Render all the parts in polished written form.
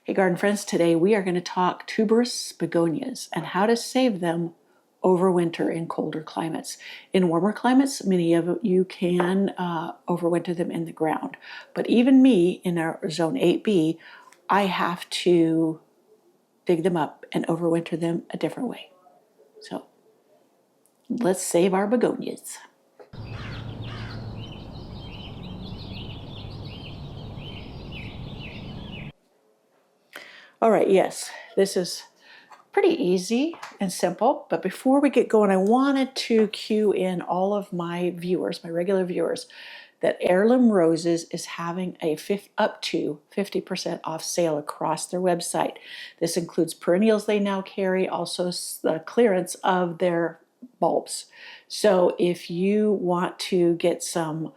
Hey garden friends, today we are going to talk tuberous begonias and how to save them over winter in colder climates. In warmer climates, many of you can overwinter them in the ground. But even me, in our zone 8B, I have to dig them up and overwinter them a different way. So let's save our begonias. All right, yes, this is pretty easy and simple, but before we get going, I wanted to cue in all of my viewers, my regular viewers, that Heirloom Roses is having up to 50% off sale across their website. This includes perennials they now carry, also the clearance of their bulbs. So if you want to get some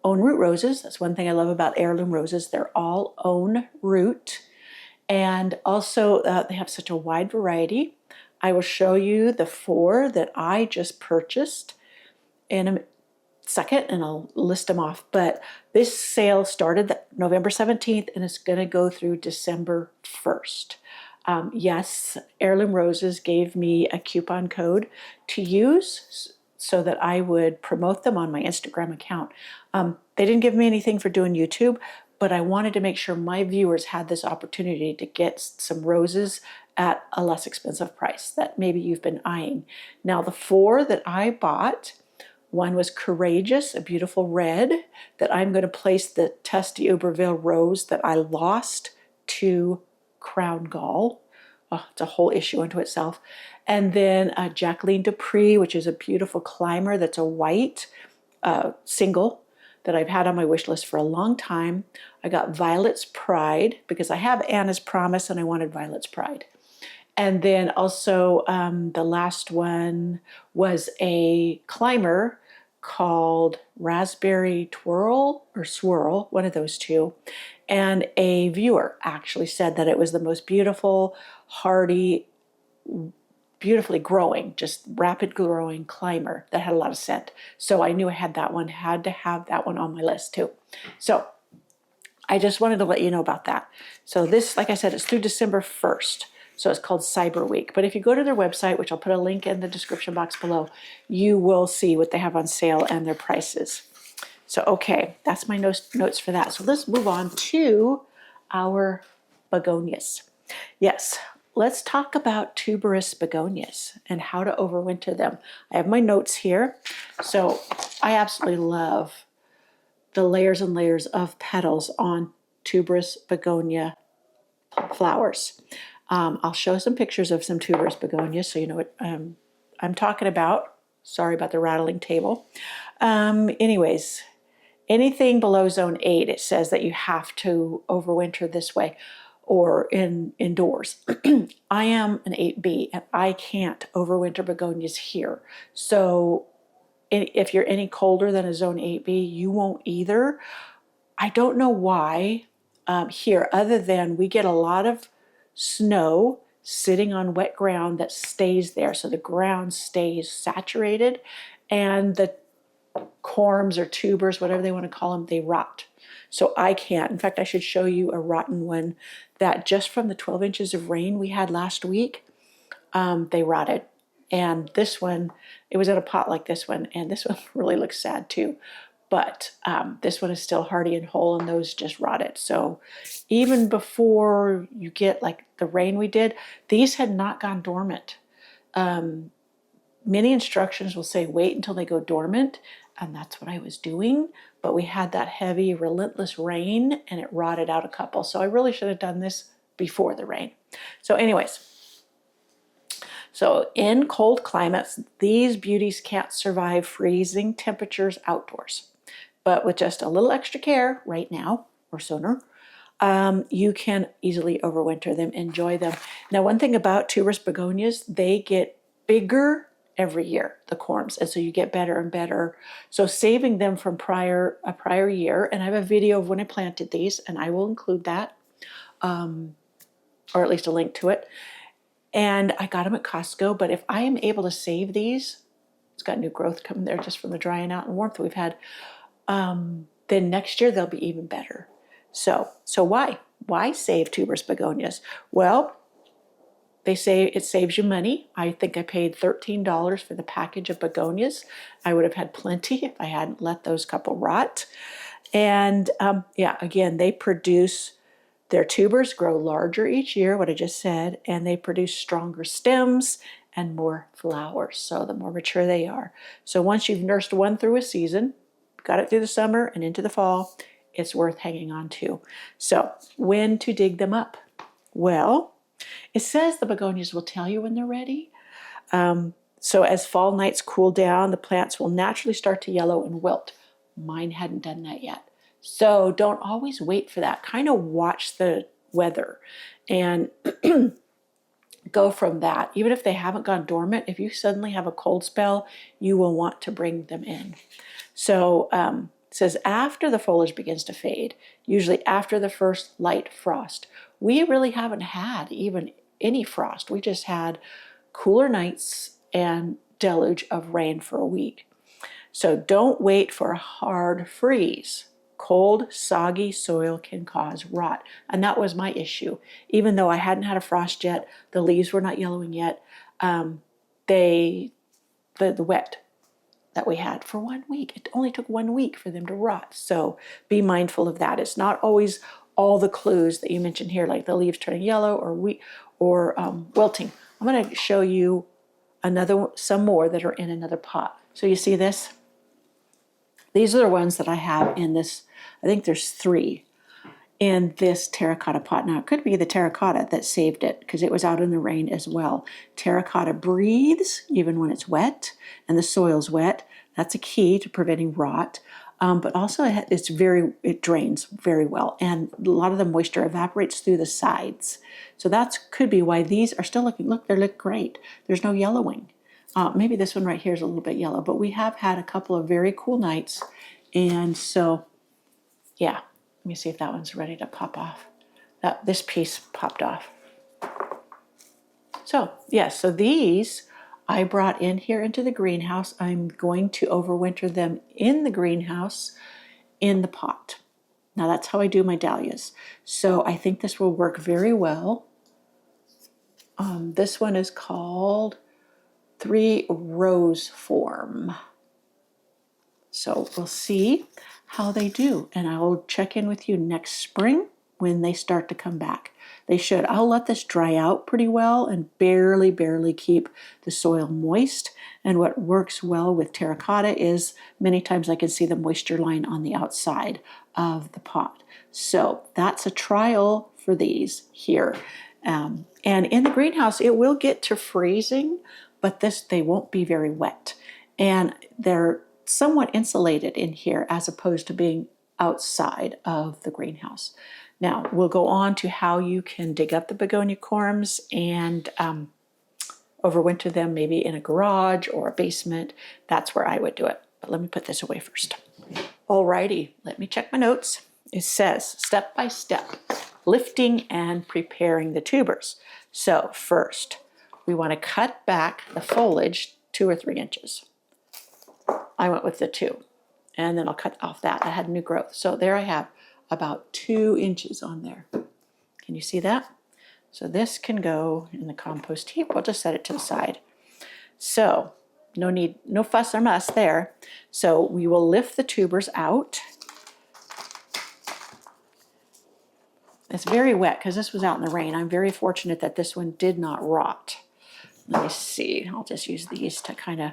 own root roses, that's one thing I love about Heirloom Roses, they're all own root. And also they have such a wide variety. I will show you the 4 that I just purchased in a second, and I'll list them off. But this sale started November 17th and it's going to go through December 1st. Yes, Heirloom Roses gave me a coupon code to use so that I would promote them on my Instagram account. They didn't give me anything for doing YouTube, but I wanted to make sure my viewers had this opportunity to get some roses at a less expensive price that maybe you've been eyeing. Now, the 4 that I bought, one was Courageous, a beautiful red that I'm going to place the Tusty Uberville rose that I lost to crown gall. Oh, it's a whole issue unto itself. And then Jacqueline Dupree, which is a beautiful climber that's a white single that I've had on my wish list for a long time. I got Violet's Pride because I have Anna's Promise and I wanted Violet's Pride. And then also the last one was a climber called Raspberry Twirl or Swirl, one of those two. And a viewer actually said that it was the most beautiful, hardy, beautifully growing, just rapid growing climber that had a lot of scent. So I knew I had to have that one on my list too. So I just wanted to let you know about that. So this, like I said, it's through December 1st. So it's called Cyber Week. But if you go to their website, which I'll put a link in the description box below, you will see what they have on sale and their prices. So, okay, that's my notes for that. So let's move on to our begonias. Yes, let's talk about tuberous begonias and how to overwinter them. I have my notes here. So I absolutely love the layers and layers of petals on tuberous begonia flowers. I'll show some pictures of some tuberous begonias so you know what I'm talking about. Sorry about the rattling table. Anyways, anything below zone 8, it says that you have to overwinter this way or indoors. I am an 8B and I can't overwinter begonias here. So if you're any colder than a zone 8B, you won't either. I don't know why here, other than we get a lot of snow sitting on wet ground that stays there. So the ground stays saturated and the corms or tubers, whatever they want to call them, they rot. So I can't. In fact, I should show you a rotten one that just from the 12 inches of rain we had last week, they rotted. And this one, it was in a pot like this one, and this one really looks sad too. But this one is still hardy and whole, and those just rotted. So even before you get like the rain we did, these had not gone dormant. Many instructions will say wait until they go dormant, and that's what I was doing. But we had that heavy, relentless rain, and it rotted out a couple. So I really should have done this before the rain. So anyways, so in cold climates, these beauties can't survive freezing temperatures outdoors. But with just a little extra care right now or sooner, you can easily overwinter them, enjoy them. Now, one thing about tuberous begonias, they get bigger every year, the corms, and so you get better and better. So saving them from a prior year, and I have a video of when I planted these, and I will include that, or at least a link to it. And I got them at Costco, but if I am able to save these, it's got new growth coming there just from the drying out and warmth that we've had, then next year they'll be even better. So why? Why save tuberous begonias? Well, they say it saves you money. I think I paid $13 for the package of begonias. I would have had plenty if I hadn't let those couple rot. And yeah, again, they produce, their tubers grow larger each year, what I just said, and they produce stronger stems and more flowers. So the more mature they are. So once you've nursed one through a season, got it through the summer and into the fall, it's worth hanging on to. So when to dig them up? Well, it says the begonias will tell you when they're ready. So as fall nights cool down, the plants will naturally start to yellow and wilt. Mine hadn't done that yet. So don't always wait for that. Kind of watch the weather and go from that. Even if they haven't gone dormant, if you suddenly have a cold spell, you will want to bring them in. So it says after the foliage begins to fade, usually after the first light frost. We really haven't had even any frost. We just had cooler nights and deluge of rain for a week. So don't wait for a hard freeze. Cold, soggy soil can cause rot. And that was my issue. Even though I hadn't had a frost yet, the leaves were not yellowing yet, the wet that we had for 1 week, it only took 1 week for them to rot. So be mindful of that. It's not always all the clues that you mentioned here, like the leaves turning yellow or wilting. I'm going to show you some more that are in another pot. So you see this? These are the ones that I have in this. I think there's 3 in this terracotta pot. Now, it could be the terracotta that saved it because it was out in the rain as well. Terracotta breathes even when it's wet and the soil's wet. That's a key to preventing rot. But also it drains very well, and a lot of the moisture evaporates through the sides. So that could be why these are still looking, look, they look great. There's no yellowing. Maybe this one right here is a little bit yellow, but we have had a couple of very cool nights. And so, yeah, let me see if that one's ready to pop off. This piece popped off. So, yeah, so these I brought in here into the greenhouse. I'm going to overwinter them in the greenhouse in the pot. Now that's how I do my dahlias. So I think this will work very well. This one is called 3 Rose Form. So we'll see how they do. And I will check in with you next spring when they start to come back. They should. I'll let this dry out pretty well and barely keep the soil moist. And what works well with terracotta is many times I can see the moisture line on the outside of the pot. So that's a trial for these here. And in the greenhouse, it will get to freezing, but they won't be very wet. And they're somewhat insulated in here as opposed to being outside of the greenhouse. Now, we'll go on to how you can dig up the begonia corms and overwinter them maybe in a garage or a basement. That's where I would do it. But let me put this away first. Alrighty, let me check my notes. It says step by step, lifting and preparing the tubers. So first, we want to cut back the foliage 2 or 3 inches. I went with the 2, and then I'll cut off that. I had new growth. So there I have about 2 inches on there. Can you see that? So this can go in the compost heap. We'll just set it to the side. So no fuss or muss there. So we will lift the tubers out. It's very wet because this was out in the rain. I'm very fortunate that this one did not rot. Let me see. I'll just use these to kind of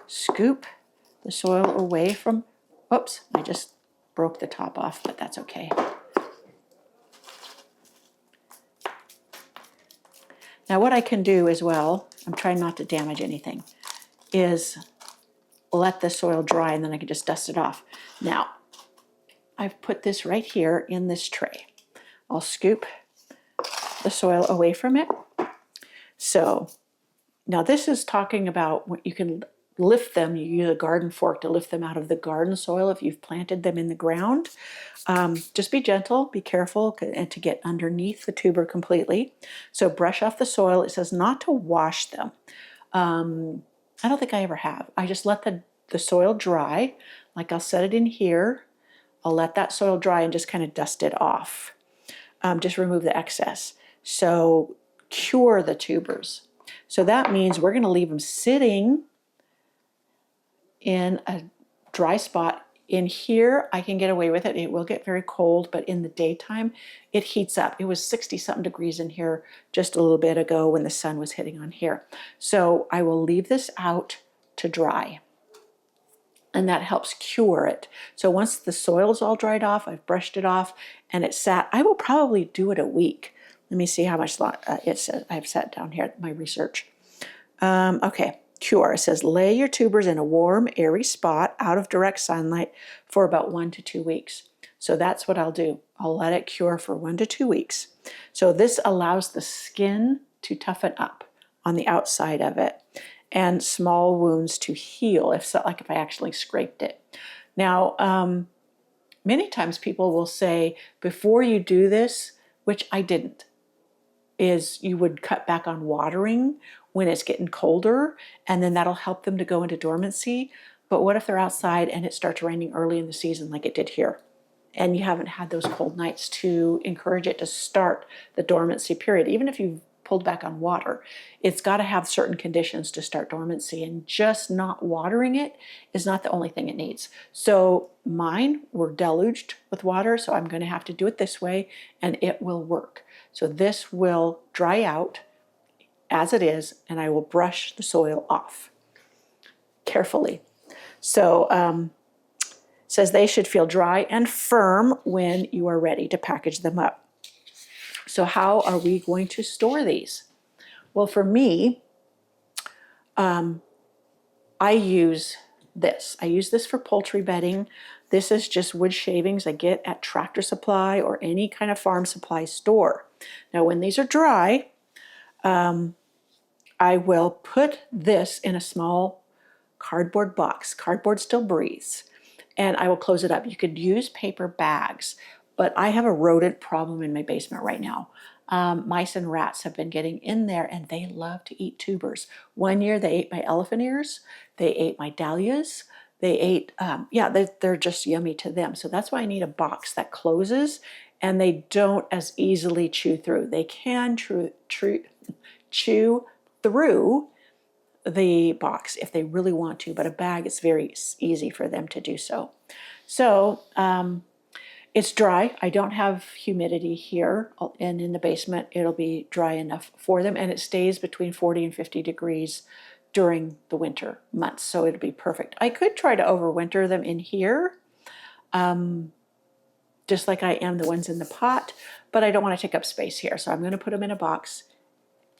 scoop the soil away from, whoops, I just broke the top off, but that's okay. Now what I can do as well, I'm trying not to damage anything, is let the soil dry and then I can just dust it off. Now, I've put this right here in this tray. I'll scoop the soil away from it. So now this is talking about what you can lift them. You use a garden fork to lift them out of the garden soil if you've planted them in the ground. Just be gentle, be careful, and to get underneath the tuber completely. So brush off the soil. It says not to wash them. I don't think I ever have. I just let the soil dry. Like I'll set it in here. I'll let that soil dry and just kind of dust it off. just remove the excess. So cure the tubers. So that means we're going to leave them sitting in a dry spot. In here, I can get away with it. It will get very cold, but in the daytime, it heats up. It was 60-something degrees in here just a little bit ago when the sun was hitting on here. So I will leave this out to dry, and that helps cure it. So once the soil's all dried off, I've brushed it off, and it's sat, I will probably do it a week. Let me see how much it says. I've sat down here at my research. Okay. Cure. It says lay your tubers in a warm, airy spot out of direct sunlight for about 1 to 2 weeks. So that's what I'll do. I'll let it cure for 1 to 2 weeks. So this allows the skin to toughen up on the outside of it and small wounds to heal, if I actually scraped it. Now, many times people will say, before you do this, which I didn't, is you would cut back on watering when it's getting colder, and then that'll help them to go into dormancy. But what if they're outside and it starts raining early in the season like it did here, and you haven't had those cold nights to encourage it to start the dormancy period? Even if you've pulled back on water, it's got to have certain conditions to start dormancy, and just not watering it is not the only thing it needs. So mine were deluged with water, so I'm going to have to do it this way, and it will work. So this will dry out as it is, and I will brush the soil off carefully. So it says they should feel dry and firm when you are ready to package them up. So how are we going to store these? Well, for me, I use this. I use this for poultry bedding. This is just wood shavings I get at Tractor Supply or any kind of farm supply store. Now, when these are dry, I will put this in a small cardboard box. Cardboard still breathes. And I will close it up. You could use paper bags, but I have a rodent problem in my basement right now. Mice and rats have been getting in there, and they love to eat tubers. One year they ate my elephant ears. They ate my dahlias. They ate, they're just yummy to them. So that's why I need a box that closes, and they don't as easily chew through. They can chew through the box if they really want to, but a bag is very easy for them to do so. So it's dry. I don't have humidity here, and in the basement it'll be dry enough for them, and it stays between 40 and 50 degrees during the winter months, so it'll be perfect. I could try to overwinter them in here, just like I am the ones in the pot, but I don't want to take up space here, so I'm going to put them in a box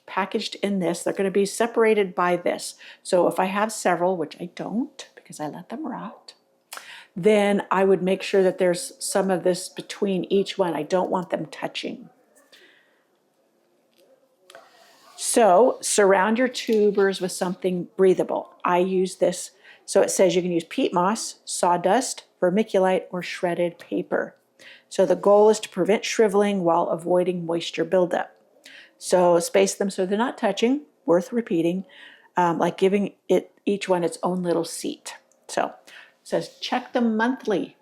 packaged in this. They're going to be separated by this. So if I have several, which I don't because I let them rot, then I would make sure that there's some of this between each one. I don't want them touching. So surround your tubers with something breathable. I use this. So it says you can use peat moss, sawdust, vermiculite, or shredded paper. So the goal is to prevent shriveling while avoiding moisture buildup. So space them so they're not touching, worth repeating, like giving each one its own little seat. So it says check them monthly.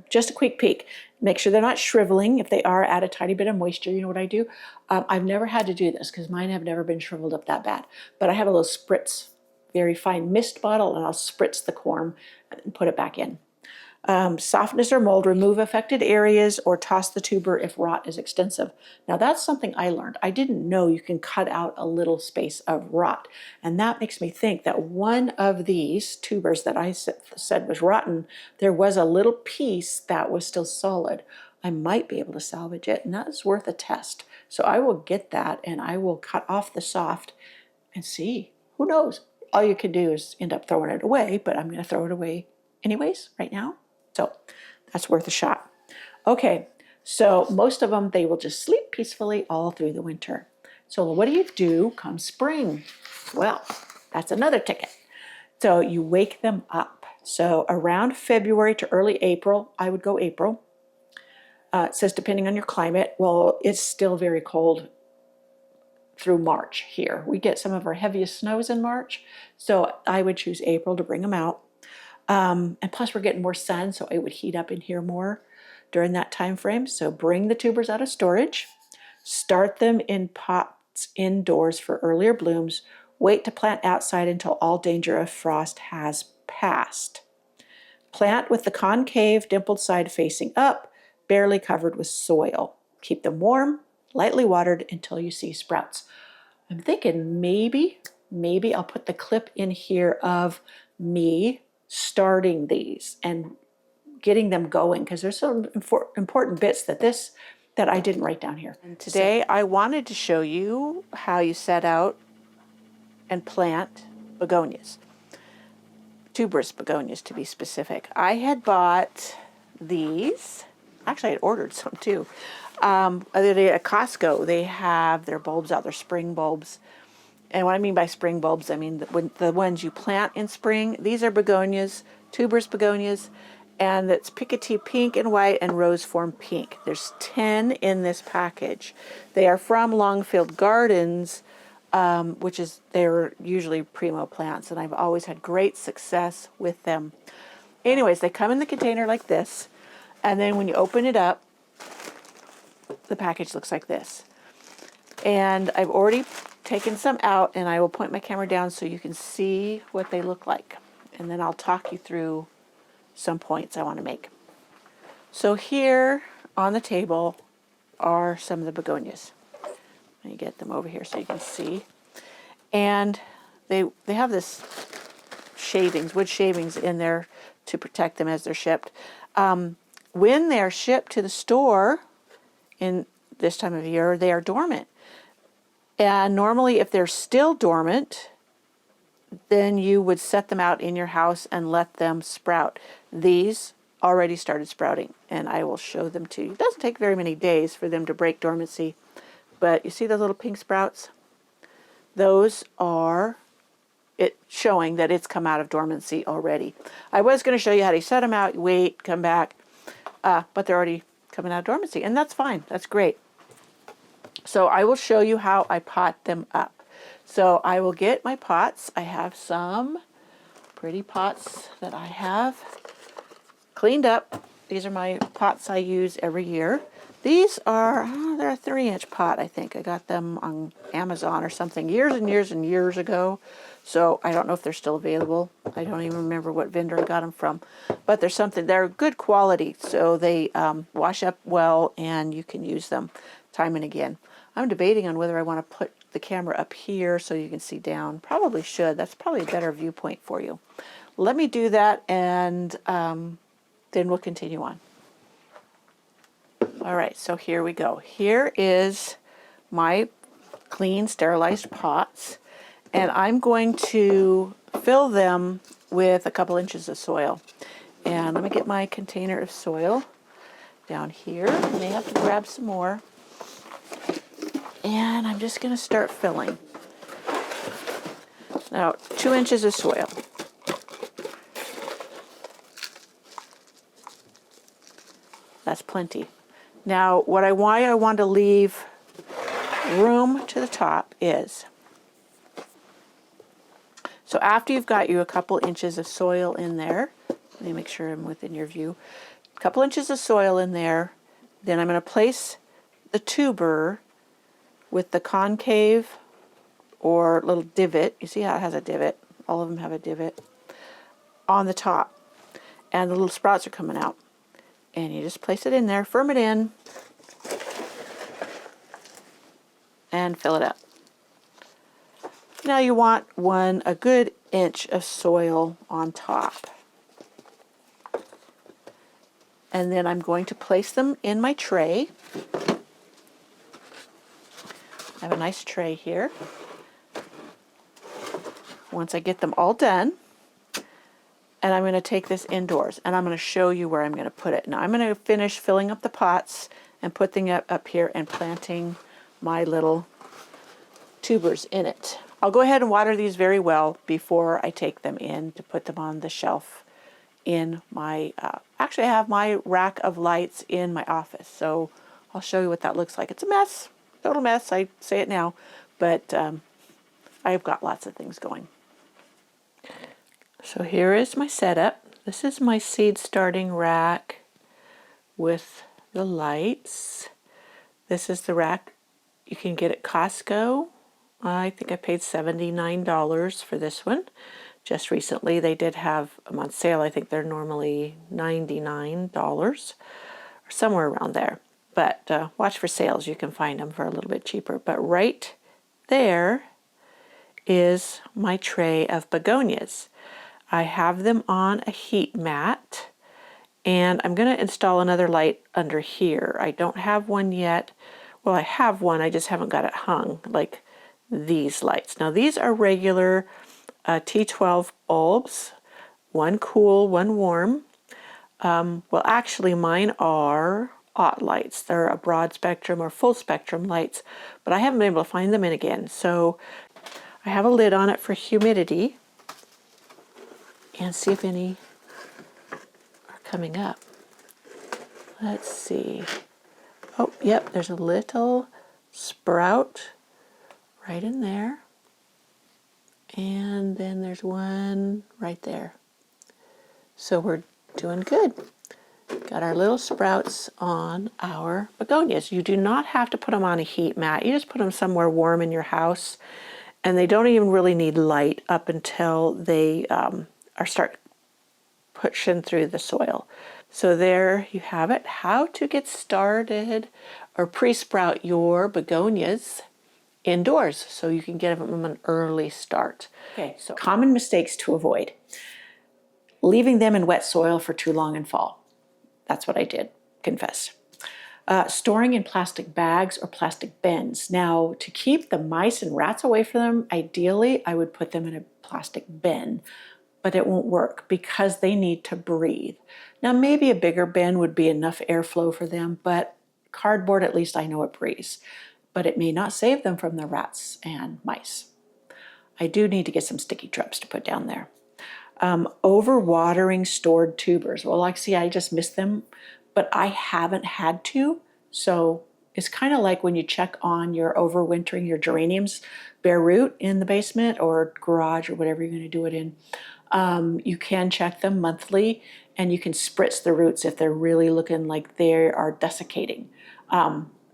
Just a quick peek. Make sure they're not shriveling. If they are, add a tiny bit of moisture. You know what I do? I've never had to do this because mine have never been shriveled up that bad. But I have a little spritz, very fine mist bottle, and I'll spritz the corm and put it back in. Softness or mold, remove affected areas or toss the tuber if rot is extensive. Now that's something I learned. I didn't know you can cut out a little space of rot. And that makes me think that one of these tubers that I said was rotten, there was a little piece that was still solid. I might be able to salvage it, and that is worth a test. So I will get that, and I will cut off the soft and see. Who knows? All you can do is end up throwing it away, but I'm going to throw it away anyways right now. So that's worth a shot. Okay, so most of them, they will just sleep peacefully all through the winter. So what do you do come spring? Well, that's another ticket. So you wake them up. So around February to early April, I would go April. It says depending on your climate. Well, it's still very cold through March here. We get some of our heaviest snows in March. So I would choose April to bring them out. And plus we're getting more sun, so it would heat up in here more. during that time frame. So bring the tubers out of storage, start them in pots indoors for earlier blooms, wait to plant outside until all danger of frost has passed. Plant with the concave, dimpled side facing up, barely covered with soil. Keep them warm, lightly watered until you see sprouts. I'm thinking maybe I'll put the clip in here of me starting these and getting them going, because there's some important bits that I didn't write down here. And today I wanted to show you how you set out and plant begonias. Tuberous begonias, to be specific. I had bought these. Actually, I had ordered some too. At Costco, they have their bulbs out, their spring bulbs. And what I mean by spring bulbs, I mean the ones you plant in spring. These are begonias, tuberous begonias, and it's Picotee pink and white and rose form pink. There's 10 in this package. They are from Longfield Gardens, which is, they're usually primo plants, and I've always had great success with them. Anyways, they come in the container like this, and then when you open it up, the package looks like this. And I've already taken some out, and I will point my camera down so you can see what they look like. And then I'll talk you through some points I want to make. So here on the table are some of the begonias. Let me get them over here so you can see. And they have this shavings, wood shavings in there to protect them as they're shipped. When they're shipped to the store in this time of year, they are dormant. And normally if they're still dormant, then you would set them out in your house and let them sprout. These already started sprouting, and I will show them to you. It doesn't take very many days for them to break dormancy. But you see those little pink sprouts? Those are it showing that it's come out of dormancy already. I was going to show you how to set them out, wait, come back, but they're already coming out of dormancy, and that's fine. That's great. So I will show you how I pot them up. So I will get my pots. I have some pretty pots that I have cleaned up. These are my pots I use every year. These are, they're a 3-inch pot, I think. I got them on Amazon or something years and years and years ago. So I don't know if they're still available. I don't even remember what vendor I got them from. But there's something, they're good quality. So they wash up well, and you can use them time and again. I'm debating on whether I want to put the camera up here so you can see down. Probably should. That's probably a better viewpoint for you. Let me do that, and then we'll continue on. All right, so here we go. Here is my clean, sterilized pots, and I'm going to fill them with a couple inches of soil. And let me get my container of soil down here. I may have to grab some more. And I'm just going to start filling. Now, 2 inches of soil. That's plenty. Now, why I want to leave room to the top is, so after you've got you a couple inches of soil in there, let me make sure I'm within your view, a couple inches of soil in there, then I'm going to place the tuber with the concave or little divot. You see how it has a divot? All of them have a divot on the top. And the little sprouts are coming out. And you just place it in there, firm it in, and fill it up. Now you want a good inch of soil on top. And then I'm going to place them in my tray. I have a nice tray here. Once I get them all done, and I'm going to take this indoors, and I'm going to show you where I'm going to put it. Now I'm going to finish filling up the pots and putting it up here and planting my little tubers in it. I'll go ahead and water these very well before I take them in to put them on the shelf in my, actually I have my rack of lights in my office, so I'll show you what that looks like. It's a mess, total mess, I say it now, but I've got lots of things going. So here is my setup. This is my seed starting rack with the lights. This is the rack you can get at Costco. I think I paid $79 for this one. Just recently they did have them on sale. I think they're normally $99 or somewhere around there. But watch for sales. You can find them for a little bit cheaper. But right there is my tray of begonias. I have them on a heat mat, and I'm going to install another light under here. I don't have one yet. Well, I have one, I just haven't got it hung, like these lights. Now these are regular T12 bulbs, one cool, one warm. Well, actually mine are OT lights. They're a broad spectrum or full spectrum lights, but I haven't been able to find them in again. So I have a lid on it for humidity, and see if any are coming up. Let's see. Oh, yep, there's a little sprout right in there. And then there's one right there. So we're doing good. Got our little sprouts on our begonias. You do not have to put them on a heat mat. You just put them somewhere warm in your house. And they don't even really need light up until they start pushing through the soil. So there you have it, how to get started or pre-sprout your begonias indoors so you can get them an early start. Okay, so common mistakes to avoid. Leaving them in wet soil for too long in fall. That's what I did, confess. Storing in plastic bags or plastic bins. Now, to keep the mice and rats away from them, ideally I would put them in a plastic bin, but it won't work because they need to breathe. Now, maybe a bigger bin would be enough airflow for them, but cardboard, at least I know it breathes, but it may not save them from the rats and mice. I do need to get some sticky traps to put down there. Overwatering stored tubers. Well, like, see, I just missed them, but I haven't had to. So it's kind of like when you check on your overwintering your geraniums, bare root in the basement or garage or whatever you're going to do it in. You can check them monthly, and you can spritz the roots if they're really looking like they are desiccating.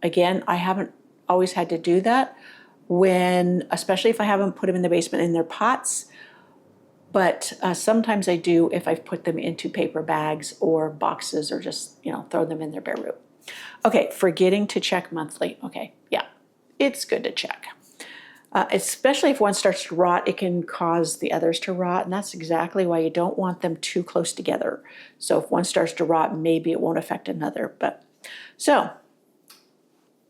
Again, I haven't always had to do that especially if I haven't put them in the basement in their pots. But sometimes I do if I've put them into paper bags or boxes, or just, throw them in their bare root. Okay, forgetting to check monthly. Okay, yeah, it's good to check. Especially if one starts to rot, it can cause the others to rot, and that's exactly why you don't want them too close together. So if one starts to rot, maybe it won't affect another.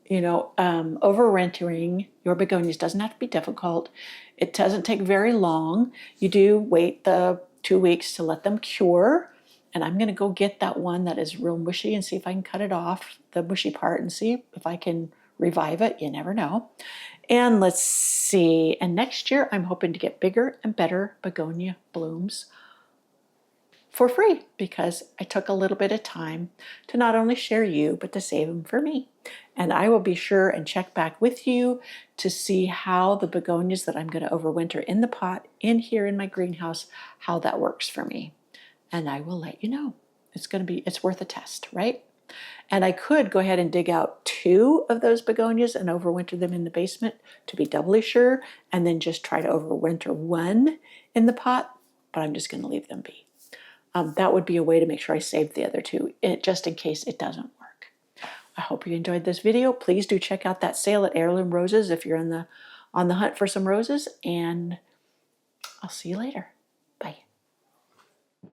Overwintering your begonias doesn't have to be difficult. It doesn't take very long. You do wait the 2 weeks to let them cure. And I'm going to go get that one that is real mushy and see if I can cut it off, the mushy part, and see if I can revive it. You never know. And let's see. And next year, I'm hoping to get bigger and better begonia blooms for free, because I took a little bit of time to not only share you, but to save them for me. And I will be sure and check back with you to see how the begonias that I'm going to overwinter in the pot in here in my greenhouse, how that works for me. And I will let you know. It's worth a test, right? And I could go ahead and dig out 2 of those begonias and overwinter them in the basement to be doubly sure, and then just try to overwinter one in the pot, but I'm just going to leave them be. That would be a way to make sure I save the other 2, just in case it doesn't work. I hope you enjoyed this video. Please do check out that sale at Heirloom Roses if you're on the hunt for some roses, and I'll see you later. Bye.